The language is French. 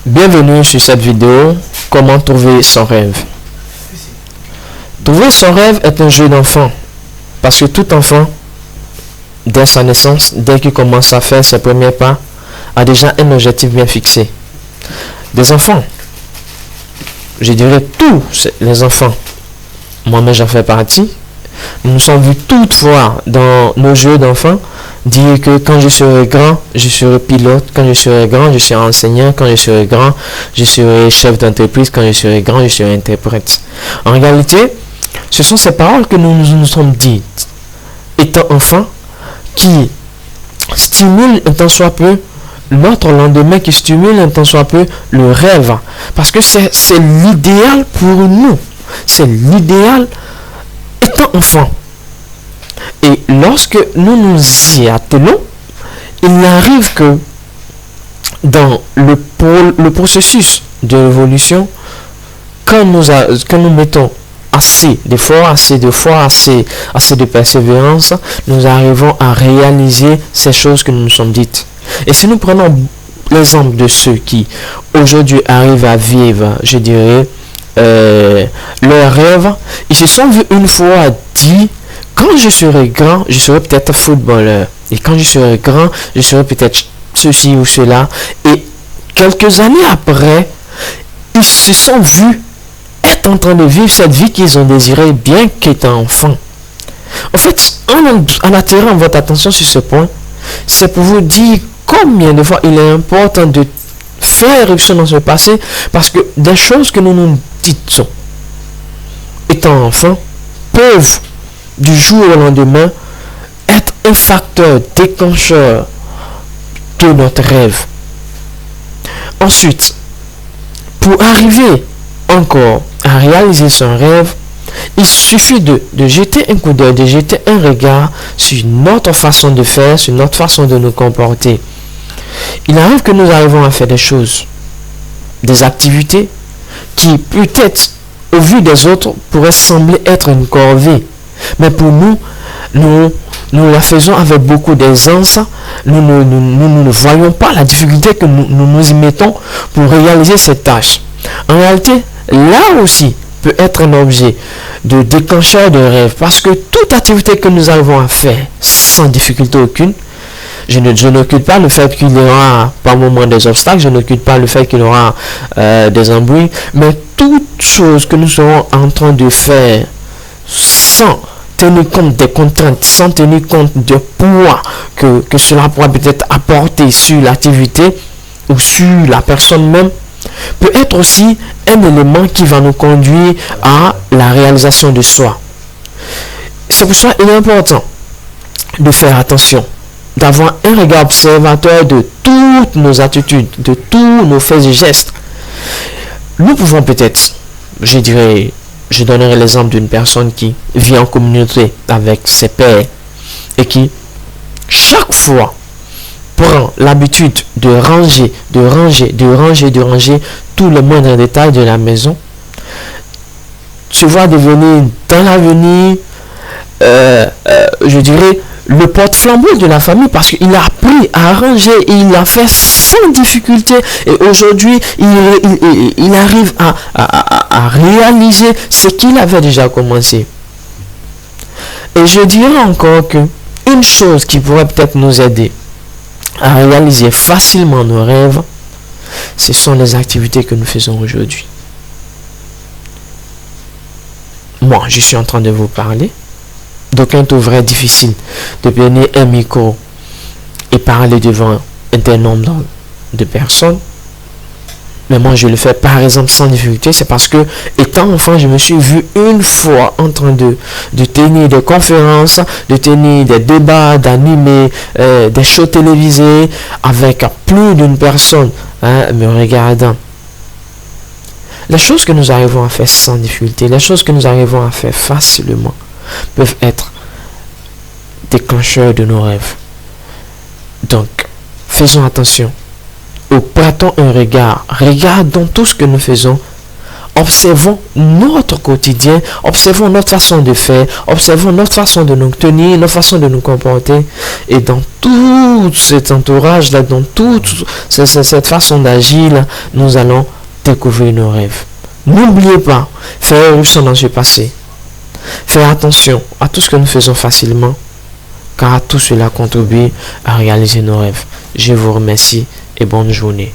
Bienvenue sur cette vidéo, comment trouver son rêve. Trouver son rêve est un jeu d'enfant, parce que tout enfant, dès sa naissance, dès qu'il commence à faire ses premiers pas, a déjà un objectif bien fixé. Des enfants, je dirais tous les enfants, moi-même j'en fais partie, nous nous sommes vus toutefois dans nos jeux d'enfants dire que quand je serai grand, je serai pilote, quand je serai grand, je serai enseignant, quand je serai grand, je serai chef d'entreprise, quand je serai grand, je serai interprète. En réalité, ce sont ces paroles que nous sommes dites, étant enfants, qui stimulent un tant soit peu notre lendemain, qui stimule un tant soit peu le rêve. Parce que c'est l'idéal pour nous. C'est l'idéal étant enfant. Et lorsque nous nous y attelons, il arrive que dans le processus de l'évolution, quand nous mettons assez d'efforts, assez de persévérance, nous arrivons à réaliser ces choses que nous nous sommes dites. Et si nous prenons l'exemple de ceux qui aujourd'hui arrivent à vivre, je dirais, leurs rêves, ils se sont vus une fois dit: quand je serai grand, je serai peut-être footballeur. Et quand je serai grand, je serai peut-être ceci ou cela. Et quelques années après, ils se sont vus être en train de vivre cette vie qu'ils ont désirée bien qu'étant enfants. En fait, en attirant votre attention sur ce point, c'est pour vous dire combien de fois il est important de faire éruption dans ce passé, parce que des choses que nous nous disons étant enfants peuvent du jour au lendemain être un facteur déclencheur de notre rêve. Ensuite, pour arriver encore à réaliser son rêve, il suffit de jeter un coup d'œil, de jeter un regard sur notre façon de faire, sur notre façon de nous comporter. Il arrive que nous arrivons à faire des choses, des activités qui peut-être au vu des autres pourraient sembler être une corvée. Mais pour nous la faisons avec beaucoup d'aisance. Nous ne voyons pas la difficulté que nous y mettons pour réaliser cette tâche. En réalité, là aussi peut être un objet de déclencheur de rêve, parce que toute activité que nous arrivons à faire sans difficulté aucune, je n'occulte pas le fait qu'il y aura par moment des obstacles, je n'occulte pas le fait qu'il y aura des embrouilles, mais toute chose que nous serons en train de faire sans tenir compte des contraintes, sans tenir compte du poids que cela pourra peut-être apporter sur l'activité ou sur la personne même, peut être aussi un élément qui va nous conduire à la réalisation de soi. C'est pour cela qu'il est important de faire attention, d'avoir un regard observateur de toutes nos attitudes, de tous nos faits et gestes. Nous pouvons peut-être, je donnerai l'exemple d'une personne qui vit en communauté avec ses pairs et qui, chaque fois, prend l'habitude de ranger tous les moindres détails de la maison, se voit devenir dans l'avenir, le porte-flambeau de la famille, parce qu'il a appris à ranger et il l'a fait sans difficulté, et aujourd'hui il arrive à réaliser ce qu'il avait déjà commencé. Et je dirais encore que une chose qui pourrait peut-être nous aider à réaliser facilement nos rêves, ce sont les activités que nous faisons aujourd'hui. Moi, je suis en train de vous parler. D'aucuns trouveraient difficile de tenir un micro et parler devant un tel nombre de personnes. Mais moi, je le fais par exemple sans difficulté. C'est parce que, étant enfant, je me suis vu une fois en train de tenir des conférences, de tenir des débats, d'animer des shows télévisés avec plus d'une personne me regardant. Les choses que nous arrivons à faire sans difficulté, les choses que nous arrivons à faire facilement, peuvent être déclencheurs de nos rêves. Donc, faisons attention. Ou prêtons un regard. Regardons tout ce que nous faisons observons notre quotidien, observons notre façon de faire, observons notre façon de nous tenir, notre façon de nous comporter. Et dans tout cet entourage-là, dans toute cette façon d'agir, nous allons découvrir nos rêves. N'oubliez pas, faire éruption dans ce passé. Faire attention à tout ce que nous faisons facilement, car tout cela contribue à réaliser nos rêves. Je vous remercie et bonne journée.